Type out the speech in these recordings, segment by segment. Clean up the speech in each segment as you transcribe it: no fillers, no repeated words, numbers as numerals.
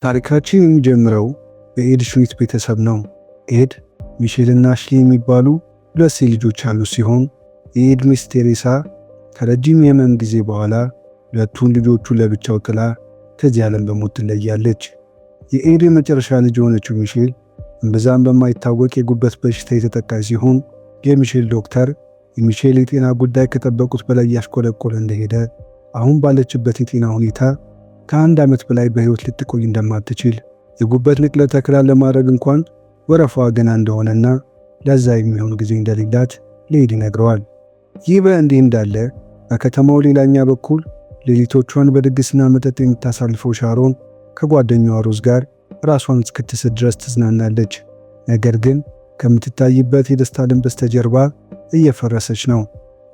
ታሪካችን የሚጀምረው በኤድ ሽሚት ቤተሰብ ነው። ኤድ፣ ሚሼል እና አሽሊ የሚባሉ ሁለት ሴት ልጆች ያሉ ሲሆን የኤድ ሚስት ቴሬሳ ከረጅም የህመም ጊዜ በኋላ ሁለቱን ልጆቹን ለብቻው ጥላ ከዚህ ዓለም በሞት ትለያለች። የኤድ የመጨረሻ ልጅ የሆነችው ሚሼል እምብዛም በማይታወቅ የጉበት በሽታ የተጠቃች ሲሆን የሚሼል ዶክተር የሚሼል የጤና ጉዳይ ከጠበቁት በላይ ያሽቆለቆለ እንደሄደ፣ አሁን ባለችበት የጤና ሁኔታ ከ1 ዓመት በላይ በህይወት ልትቆይ እንደማትችል፣ የጉበት ንቅለ ተከላ ለማድረግ እንኳን ወረፋዋ ገና እንደሆነና ለዛ የሚሆን ጊዜ እንደሌላት ለኤድ ይነግረዋል። ይህ በእንዲህ እንዳለ በከተማው ሌላኛ በኩል ሌሊቶቿን በድግስና መጠጥ የምታሳልፈው ሻሮን ከጓደኛዋ ሮዝ ጋር ራሷን እስክትስት ድረስ ትዝናናለች። ነገር ግን ከምትታይበት የደስታ ዓለም በስተጀርባ እየፈረሰች ነው።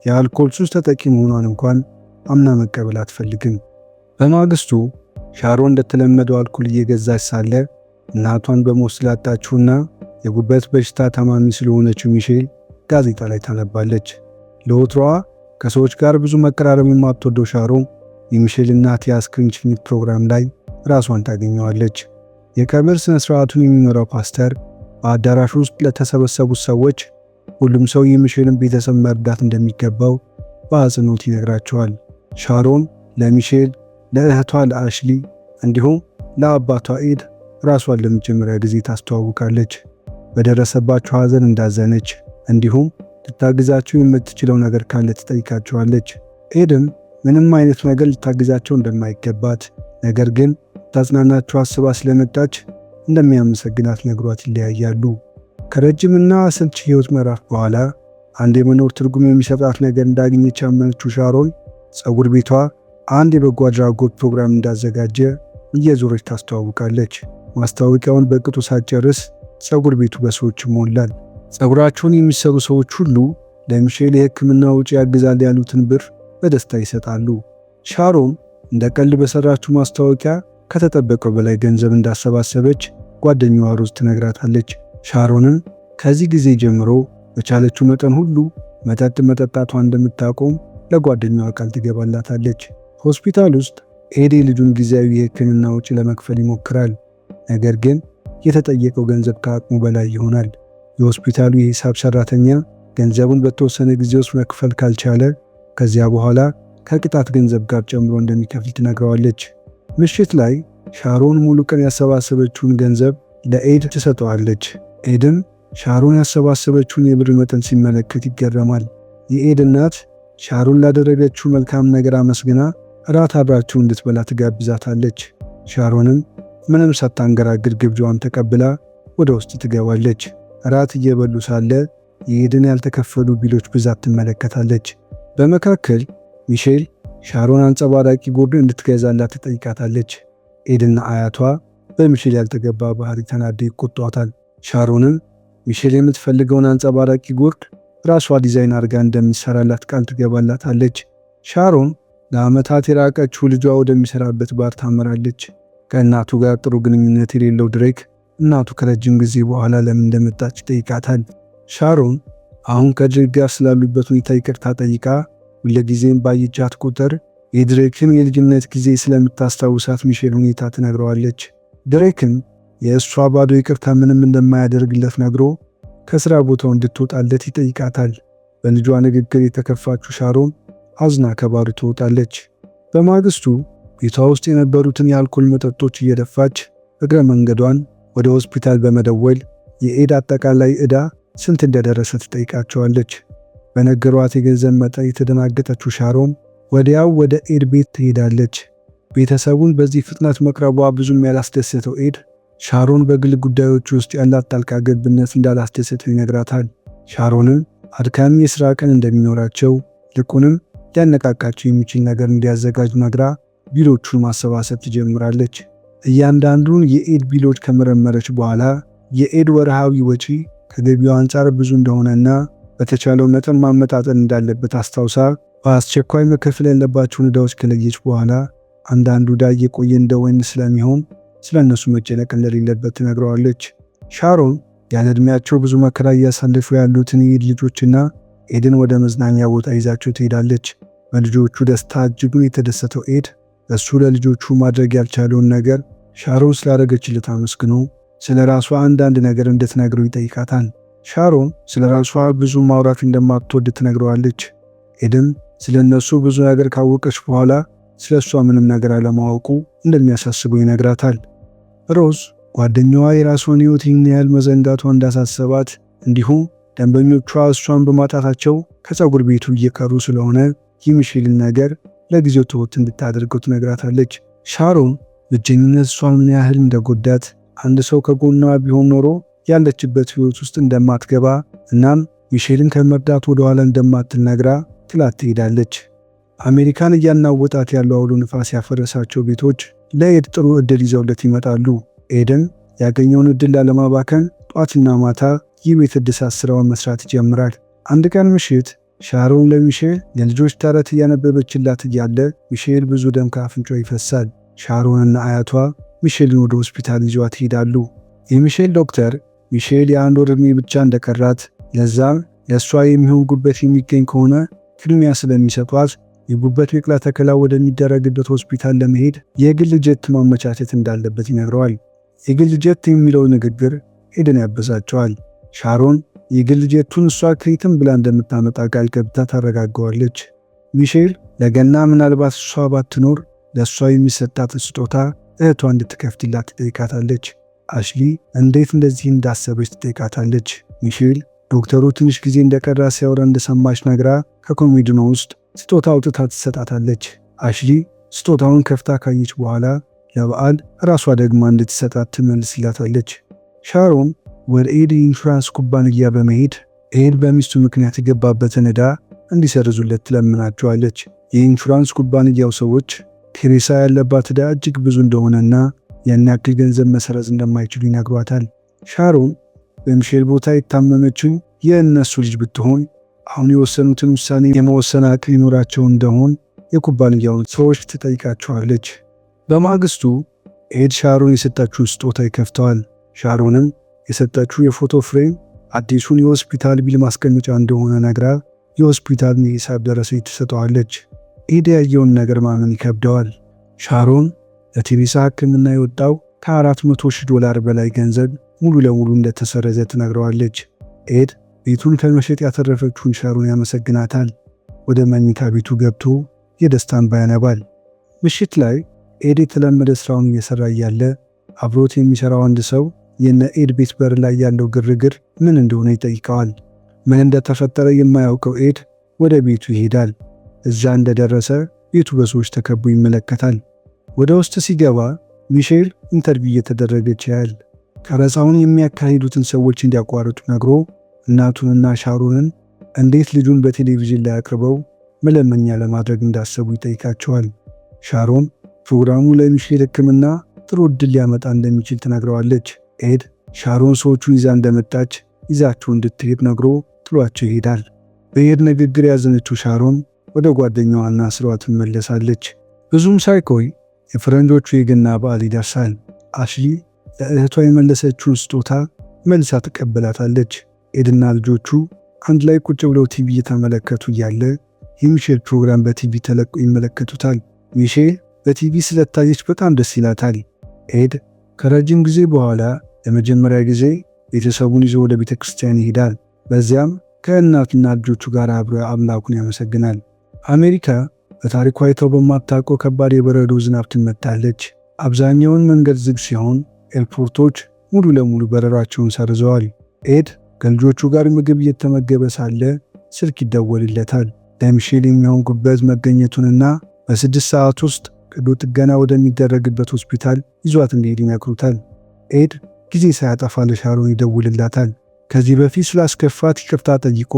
የአልኮል ሱስ ተጠቂ መሆኗን እንኳን አምና መቀበል አትፈልግም። በማግስቱ ሻሮን እንደተለመደው አልኮል እየገዛች ሳለ እናቷን በሞት ስላጣችውና የጉበት በሽታ ታማሚ ስለሆነችው ሚሼል ጋዜጣ ላይ ታነባለች። ለወትሮዋ ከሰዎች ጋር ብዙ መቀራረብ የማትወደው ሻሮን የሚሼል እናት የአስክሬን ሽኝት ፕሮግራም ላይ ራሷን ታገኘዋለች። የቀብር ስነ ስርዓቱን የሚመራው ፓስተር በአዳራሽ ውስጥ ለተሰበሰቡት ሰዎች ሁሉም ሰው የሚሼልን ቤተሰብ መርዳት እንደሚገባው በአጽንኦት ይነግራቸዋል። ሻሮን ለሚሼል፣ ለእህቷ ለአሽሊ እንዲሁም ለአባቷ ኤድ ራሷን ለመጀመሪያ ጊዜ ታስተዋውቃለች። በደረሰባቸው ሐዘን እንዳዘነች እንዲሁም ልታግዛቸው የምትችለው ነገር ካለ ትጠይቃቸዋለች። ኤድም ምንም አይነት ነገር ልታግዛቸው እንደማይገባት ነገር ግን ታጽናናቸው አስባ ስለመጣች እንደሚያመሰግናት ነግሯት ይለያያሉ። ከረጅምና አሰልቺ ህይወት ምዕራፍ በኋላ አንድ የመኖር ትርጉም የሚሰጣት ነገር እንዳገኘች ያመነችው ሻሮን ፀጉር ቤቷ አንድ የበጎ አድራጎት ፕሮግራም እንዳዘጋጀ እየዞረች ታስተዋውቃለች። ማስታወቂያውን በቅጡ ሳትጨርስ ፀጉር ቤቱ በሰዎች ይሞላል። ፀጉራቸውን የሚሰሩ ሰዎች ሁሉ ለሚሼል የህክምና ወጪ ያግዛል ያሉትን ብር በደስታ ይሰጣሉ። ሻሮን እንደ ቀልድ በሰራችው ማስታወቂያ ከተጠበቀው በላይ ገንዘብ እንዳሰባሰበች ጓደኛዋ ሮዝ ትነግራታለች። ሻሮንን ከዚህ ጊዜ ጀምሮ በቻለችው መጠን ሁሉ መጠጥ መጠጣቷን እንደምታቆም ለጓደኛዋ ቃል ትገባላታለች። ሆስፒታል ውስጥ ኤድ ልጁን ጊዜያዊ የህክምና ወጪ ለመክፈል ይሞክራል። ነገር ግን የተጠየቀው ገንዘብ ከአቅሙ በላይ ይሆናል። የሆስፒታሉ የሂሳብ ሰራተኛ ገንዘቡን በተወሰነ ጊዜ ውስጥ መክፈል ካልቻለ ከዚያ በኋላ ከቅጣት ገንዘብ ጋር ጨምሮ እንደሚከፍል ትነግረዋለች። ምሽት ላይ ሻሮን ሙሉ ቀን ያሰባሰበችውን ገንዘብ ለኤድ ትሰጠዋለች። ኤድም ሻሮን ያሰባሰበችውን የብር መጠን ሲመለከት ይገረማል። የኤድ እናት ሻሮን ላደረገችው መልካም ነገር አመስግና እራት አብራቸው እንድትበላ ትጋብዛታለች። ሻሮንም ምንም ሳታንገራግር ግብዣዋን ተቀብላ ወደ ውስጥ ትገባለች። እራት እየበሉ ሳለ የኤድን ያልተከፈሉ ቢሎች ብዛት ትመለከታለች። በመካከል ሚሼል ሻሮን አንጸባራቂ ጉርድ እንድትገዛላት ትጠይቃታለች። ኤድና አያቷ በሚሼል ያልተገባ ባህሪ ተናደው ይቆጧታል። ሻሮንም ሚሼል የምትፈልገውን አንጸባራቂ ጉርድ ራሷ ዲዛይን አድርጋ እንደሚሰራላት ቃል ትገባላታለች። ሻሮን ለዓመታት የራቀችው ልጇ ወደሚሰራበት ባር ታመራለች። ከእናቱ ጋር ጥሩ ግንኙነት የሌለው ድሬክ እናቱ ከረጅም ጊዜ በኋላ ለምን እንደመጣች ይጠይቃታል። ሻሮን አሁን ከድሬክ ጋር ስላሉበት ሁኔታ ይቅርታ ጠይቃ ሁልጊዜም ባየቻት ቁጥር የድሬክን የልጅነት ጊዜ ስለምታስታውሳት ሚሼል ሁኔታ ትነግረዋለች። ድሬክም የእሷ ባዶ ይቅርታ ምንም እንደማያደርግለት ነግሮ ከስራ ቦታው እንድትወጣለት ይጠይቃታል። በልጇ ንግግር የተከፋችው ሻሮን አዝና ከባሩ ትወጣለች። በማግስቱ ቤቷ ውስጥ የነበሩትን የአልኮል መጠጦች እየደፋች እግረ መንገዷን ወደ ሆስፒታል በመደወል የኤድ አጠቃላይ ዕዳ ስንት እንደደረሰ ትጠይቃቸዋለች። በነገሯት የገንዘብ መጠን የተደናገጠችው ሻሮን ወዲያው ወደ ኤድ ቤት ትሄዳለች። ቤተሰቡን በዚህ ፍጥነት መቅረቧ ብዙም ያላስደሰተው ኤድ ሻሮን በግል ጉዳዮች ውስጥ ያላት ጣልቃ ገብነት እንዳላስደሰተው ይነግራታል። ሻሮንን አድካሚ የሥራ ቀን እንደሚኖራቸው ይልቁንም ሊያነቃቃቸው የሚችል ነገር እንዲያዘጋጅ ነግራ ቢሎቹን ማሰባሰብ ትጀምራለች። እያንዳንዱን የኤድ ቢሎች ከመረመረች በኋላ የኤድ ወርሃዊ ወጪ ከገቢው አንጻር ብዙ እንደሆነና በተቻለው መጠን ማመጣጠን እንዳለበት አስታውሳ በአስቸኳይ መከፈል ያለባቸውን ዕዳዎች ከለየች በኋላ አንዳንዱ ዕዳ እየቆየ እንደወይን ስለሚሆን ስለነሱ መጨነቅ እንደሌለበት ትነግረዋለች። ሻሮን ያለ ዕድሜያቸው ብዙ መከራ እያሳለፉ ያሉትን የኤድ ልጆችና ኤድን ወደ መዝናኛ ቦታ ይዛቸው ትሄዳለች። በልጆቹ ደስታ እጅጉን የተደሰተው ኤድ እሱ ለልጆቹ ማድረግ ያልቻለውን ነገር ሻሮን ስላደረገችለት አመስግኖ ስለ ራሷ አንዳንድ ነገር እንድትነግረው ይጠይቃታል። ሻሮን ስለ ራሷ ብዙ ማውራት እንደማትወድ ትነግረዋለች። ኤድም ስለ እነሱ ብዙ ነገር ካወቀች በኋላ ስለ እሷ ምንም ነገር አለማወቁ እንደሚያሳስበው ይነግራታል። ሮዝ ጓደኛዋ የራሷን ሕይወት ይህን ያህል መዘንጋቷ እንዳሳሰባት እንዲሁም ደንበኞቿ እሷን በማጣታቸው ከፀጉር ቤቱ እየቀሩ ስለሆነ የሚሼልን ነገር ለጊዜው ተወት እንድታደርገው ትነግራታለች። ሻሮን ብቸኝነት እሷን ምን ያህል እንደጎዳት፣ አንድ ሰው ከጎኗ ቢሆን ኖሮ ያለችበት ሕይወት ውስጥ እንደማትገባ እናም ሚሼልን ከመርዳት ወደኋላ እንደማትነግራ ትላት ትሄዳለች። አሜሪካን እያናወጣት ያለው አውሎ ንፋስ ያፈረሳቸው ቤቶች ለኤድ ጥሩ ዕድል ይዘውለት ይመጣሉ። ኤድን ያገኘውን ዕድል ላለማባከን ጧትና ማታ የቤት እድሳት ስራውን መስራት ይጀምራል። አንድ ቀን ምሽት ሻሮን ለሚሼል የልጆች ተረት እያነበበችላት እያለ ሚሼል ብዙ ደም ከአፍንጫው ይፈሳል። ሻሮንና አያቷ ሚሼልን ወደ ሆስፒታል ይዟት ይሄዳሉ። የሚሼል ዶክተር ሚሼል የአንድ ወር ዕድሜ ብቻ እንደቀራት ለዛም ለእሷ የሚሆን ጉበት የሚገኝ ከሆነ ቅድሚያ ስለሚሰጧት የጉበት ንቅለ ተከላ ወደሚደረግበት ሆስፒታል ለመሄድ የግል ጀት ማመቻቸት እንዳለበት ይነግረዋል። የግል ጀት የሚለው ንግግር ኤድን ያበሳጨዋል። ሻሮን የግል ጀቱን እሷ ከየትም ብላ እንደምታመጣ ቃል ገብታ ታረጋገዋለች። ሚሼል ለገና ምናልባት እሷ ባትኖር ለእሷ የሚሰጣት ስጦታ እህቷ እንድትከፍትላት ትጠይቃታለች። አሽሊ እንዴት እንደዚህ እንዳሰበች ትጠይቃታለች። ሚሼል ዶክተሩ ትንሽ ጊዜ እንደቀራ ሲያወራ እንደሰማች ነግራ ከኮሜዲኖ ውስጥ ስጦታ አውጥታ ትሰጣታለች። አሽሊ ስጦታውን ከፍታ ካየች በኋላ ለበዓል ራሷ ደግማ እንድትሰጣት ትመልስላታለች። ሻሮን ወደ ኤድ የኢንሹራንስ ኩባንያ በመሄድ ኤድ በሚስቱ ምክንያት የገባበትን ዕዳ እንዲሰርዙለት ትለምናቸዋለች። የኢንሹራንስ ኩባንያው ሰዎች ቴሬሳ ያለባት ዕዳ እጅግ ብዙ እንደሆነና ያን ያክል ገንዘብ መሰረዝ እንደማይችሉ ይነግሯታል። ሻሮን በሚሼል ቦታ የታመመችው የእነሱ ልጅ ብትሆን አሁን የወሰኑትን ውሳኔ የመወሰን አቅም ይኖራቸው እንደሆን የኩባንያውን ሰዎች ትጠይቃቸዋለች። በማግስቱ ኤድ ሻሮን የሰጣችውን ስጦታ ይከፍተዋል። ሻሮንም የሰጠችው የፎቶ ፍሬም አዲሱን የሆስፒታል ቢል ማስቀመጫ እንደሆነ ነግራ የሆስፒታል የሂሳብ ደረሰኝ ትሰጠዋለች። ኤድ ያየውን ነገር ማመን ይከብደዋል። ሻሮን ለቴሬሳ ሕክምና የወጣው $400,000 በላይ ገንዘብ ሙሉ ለሙሉ እንደተሰረዘ ትነግረዋለች። ኤድ ቤቱን ከመሸጥ ያተረፈችውን ሻሮን ያመሰግናታል። ወደ መኝታ ቤቱ ገብቶ የደስታን እንባ ያነባል። ምሽት ላይ ኤድ የተለመደ ስራውን እየሰራ እያለ አብሮት የሚሰራው አንድ ሰው የነ ኤድ ቤት በር ላይ ያለው ግርግር ምን እንደሆነ ይጠይቀዋል። ምን እንደተፈጠረ የማያውቀው ኤድ ወደ ቤቱ ይሄዳል። እዛ እንደደረሰ ቤቱ በሰዎች ተከቦ ይመለከታል። ወደ ውስጥ ሲገባ ሚሼል ኢንተርቪው እየተደረገች ያያል። ቀረጻውን የሚያካሂዱትን ሰዎች እንዲያቋርጡ ነግሮ እናቱንና ሻሮንን እንዴት ልጁን በቴሌቪዥን ላይ አቅርበው መለመኛ ለማድረግ እንዳሰቡ ይጠይቃቸዋል። ሻሮን ፕሮግራሙ ለሚሼል ሕክምና ጥሩ ዕድል ሊያመጣ እንደሚችል ትነግረዋለች። ኤድ ሻሮን ሰዎቹን ይዛ እንደመጣች ይዛቸው እንድትሄድ ነግሮ ጥሏቸው ይሄዳል። በኤድ ንግግር ያዘነችው ሻሮን ወደ ጓደኛዋና ስራዋ ትመለሳለች። ብዙም ሳይቆይ የፈረንጆቹ የገና በዓል ይደርሳል። አሽሊ ለእህቷ የመለሰችውን ስጦታ መልሳ ትቀበላታለች። ኤድና ልጆቹ አንድ ላይ ቁጭ ብለው ቲቪ እየተመለከቱ እያለ የሚሼል ፕሮግራም በቲቪ ተለቆ ይመለከቱታል። ሚሼል በቲቪ ስለታየች በጣም ደስ ይላታል። ኤድ ከረጅም ጊዜ በኋላ ለመጀመሪያ ጊዜ ቤተሰቡን ይዞ ወደ ቤተ ክርስቲያን ይሄዳል። በዚያም ከእናትና ልጆቹ ጋር አብሮ አምላኩን ያመሰግናል። አሜሪካ በታሪኳ አይተው በማታውቀው ከባድ የበረዶ ዝናብ ትመታለች። አብዛኛውን መንገድ ዝግ ሲሆን ኤርፖርቶች ሙሉ ለሙሉ በረራቸውን ሰርዘዋል። ኤድ ከልጆቹ ጋር ምግብ እየተመገበ ሳለ ስልክ ይደወልለታል። ለሚሼል የሚሆን ጉበት መገኘቱንና በ6 ሰዓት ውስጥ ቀዶ ጥገና ወደሚደረግበት ሆስፒታል ይዟት እንዲሄድ ይመክሩታል። ኤድ ጊዜ ሳያጠፋ ለሻሮን ይደውልላታል። ከዚህ በፊት ስላስከፋት ይቅርታ ጠይቆ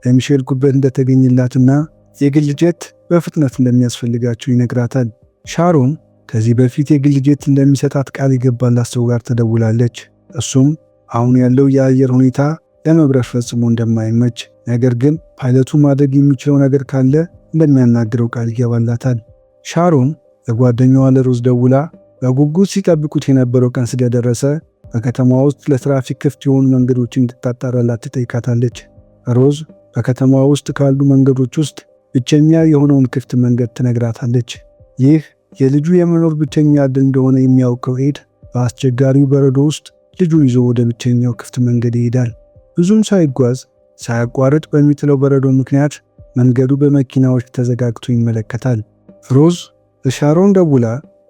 ለሚሼል ጉበት እንደተገኘላትና የግል ጀት በፍጥነት እንደሚያስፈልጋቸው ይነግራታል። ሻሮን ከዚህ በፊት የግል ጀት እንደሚሰጣት ቃል የገባላት ሰው ጋር ተደውላለች። እሱም አሁን ያለው የአየር ሁኔታ ለመብረር ፈጽሞ እንደማይመች፣ ነገር ግን ፓይለቱ ማድረግ የሚችለው ነገር ካለ እንደሚያናግረው ቃል ይገባላታል። ሻሮን ለጓደኛዋ ለሮዝ ደውላ በጉጉት ሲጠብቁት የነበረው ቀን ስለደረሰ በከተማ ውስጥ ለትራፊክ ክፍት የሆኑ መንገዶችን እንድታጣራላት ትጠይቃታለች። ሮዝ በከተማ ውስጥ ካሉ መንገዶች ውስጥ ብቸኛ የሆነውን ክፍት መንገድ ትነግራታለች። ይህ የልጁ የመኖር ብቸኛ ዕድል እንደሆነ የሚያውቀው ኤድ በአስቸጋሪው በረዶ ውስጥ ልጁን ይዞ ወደ ብቸኛው ክፍት መንገድ ይሄዳል። ብዙም ሳይጓዝ ሳያቋርጥ በሚጥለው በረዶ ምክንያት መንገዱ በመኪናዎች ተዘጋግቶ ይመለከታል። ሮዝ ለሻሮን ደውላ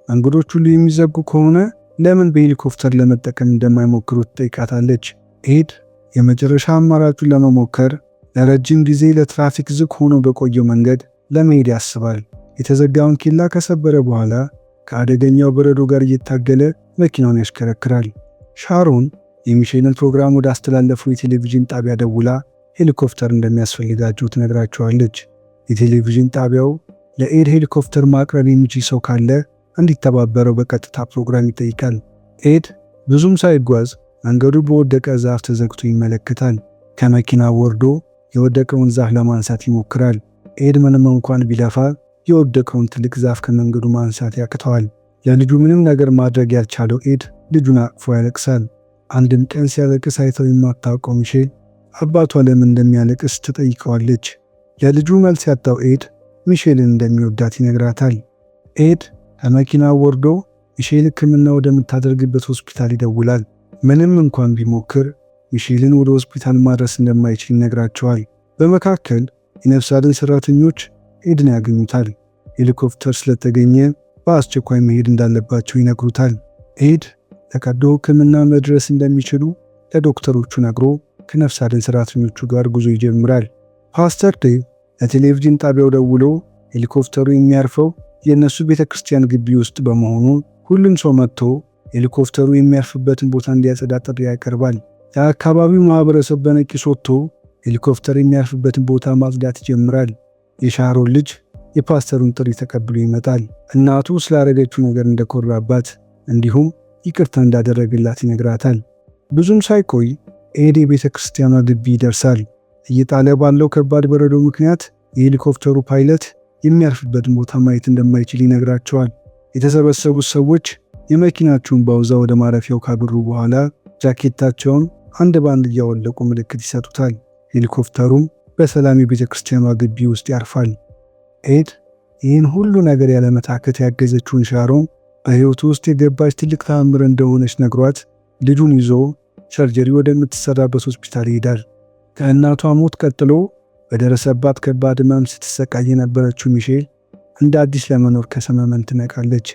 መንገዶች ሁሉ የሚዘጉ ከሆነ ለምን በሄሊኮፕተር ለመጠቀም እንደማይሞክሩ ትጠይቃታለች። ኤድ የመጨረሻ አማራጩን ለመሞከር ለረጅም ጊዜ ለትራፊክ ዝግ ሆኖ በቆየው መንገድ ለመሄድ ያስባል። የተዘጋውን ኬላ ከሰበረ በኋላ ከአደገኛው በረዶ ጋር እየታገለ መኪናውን ያሽከረክራል። ሻሮን የሚሼልን ፕሮግራም ወደ አስተላለፈው የቴሌቪዥን ጣቢያ ደውላ ሄሊኮፕተር እንደሚያስፈልጋቸው ትነግራቸዋለች። የቴሌቪዥን ጣቢያው ለኤድ ሄሊኮፕተር ማቅረብ የሚችል ሰው ካለ እንዲተባበረው በቀጥታ ፕሮግራም ይጠይቃል። ኤድ ብዙም ሳይጓዝ መንገዱ በወደቀ ዛፍ ተዘግቶ ይመለከታል። ከመኪናው ወርዶ የወደቀውን ዛፍ ለማንሳት ይሞክራል። ኤድ ምንም እንኳን ቢለፋ የወደቀውን ትልቅ ዛፍ ከመንገዱ ማንሳት ያቅተዋል። ለልጁ ምንም ነገር ማድረግ ያልቻለው ኤድ ልጁን አቅፎ ያለቅሳል። አንድም ቀን ሲያለቅስ አይተው የማታውቀው ሚሼል አባቷ ለምን እንደሚያለቅስ ትጠይቀዋለች። ለልጁ መልስ ያጣው ኤድ ሚሼልን እንደሚወዳት ይነግራታል። ኤድ ከመኪናው ወርዶ ሚሼል ሕክምና ወደምታደርግበት ሆስፒታል ይደውላል። ምንም እንኳን ቢሞክር ሚሼልን ወደ ሆስፒታል ማድረስ እንደማይችል ይነግራቸዋል። በመካከል የነፍስ አድን ሰራተኞች ኤድን ያገኙታል። ሄሊኮፕተር ስለተገኘ በአስቸኳይ መሄድ እንዳለባቸው ይነግሩታል። ኤድ ለቀዶ ሕክምና መድረስ እንደሚችሉ ለዶክተሮቹ ነግሮ ከነፍስ አድን ሰራተኞቹ ጋር ጉዞ ይጀምራል። ፓስተር ዴቭ ለቴሌቪዥን ጣቢያው ደውሎ ሄሊኮፕተሩ የሚያርፈው የእነሱ ቤተክርስቲያን ግቢ ውስጥ በመሆኑ ሁሉም ሰው መጥቶ ሄሊኮፕተሩ የሚያርፍበትን ቦታ እንዲያጸዳ ጥሪ ያቀርባል። የአካባቢው ማህበረሰብ በነቂስ ወጥቶ ሄሊኮፕተር የሚያርፍበትን ቦታ ማጽዳት ይጀምራል። የሻሮን ልጅ የፓስተሩን ጥሪ ተቀብሎ ይመጣል። እናቱ ስላደረገችው ነገር እንደኮራባት እንዲሁም ይቅርታ እንዳደረገላት ይነግራታል። ብዙም ሳይቆይ ኤድ የቤተ ክርስቲያኗ ግቢ ይደርሳል። እየጣለ ባለው ከባድ በረዶ ምክንያት የሄሊኮፕተሩ ፓይለት የሚያርፍበትን ቦታ ማየት እንደማይችል ይነግራቸዋል። የተሰበሰቡት ሰዎች የመኪናቸውን ባውዛ ወደ ማረፊያው ካበሩ በኋላ ጃኬታቸውን አንድ ባንድ እያወለቁ ምልክት ይሰጡታል። ሄሊኮፕተሩም በሰላም የቤተ ክርስቲያኗ ግቢ ውስጥ ያርፋል። ኤድ ይህን ሁሉ ነገር ያለመታከት ያገዘችውን ሻሮን በሕይወቱ ውስጥ የገባች ትልቅ ተአምር እንደሆነች ነግሯት ልጁን ይዞ ሰርጀሪ ወደምትሰራበት ሆስፒታል ይሄዳል። ከእናቷ ሞት ቀጥሎ በደረሰባት ከባድ ሕመም ስትሰቃይ የነበረችው ሚሼል እንደ አዲስ ለመኖር ከሰመመን ትነቃለች።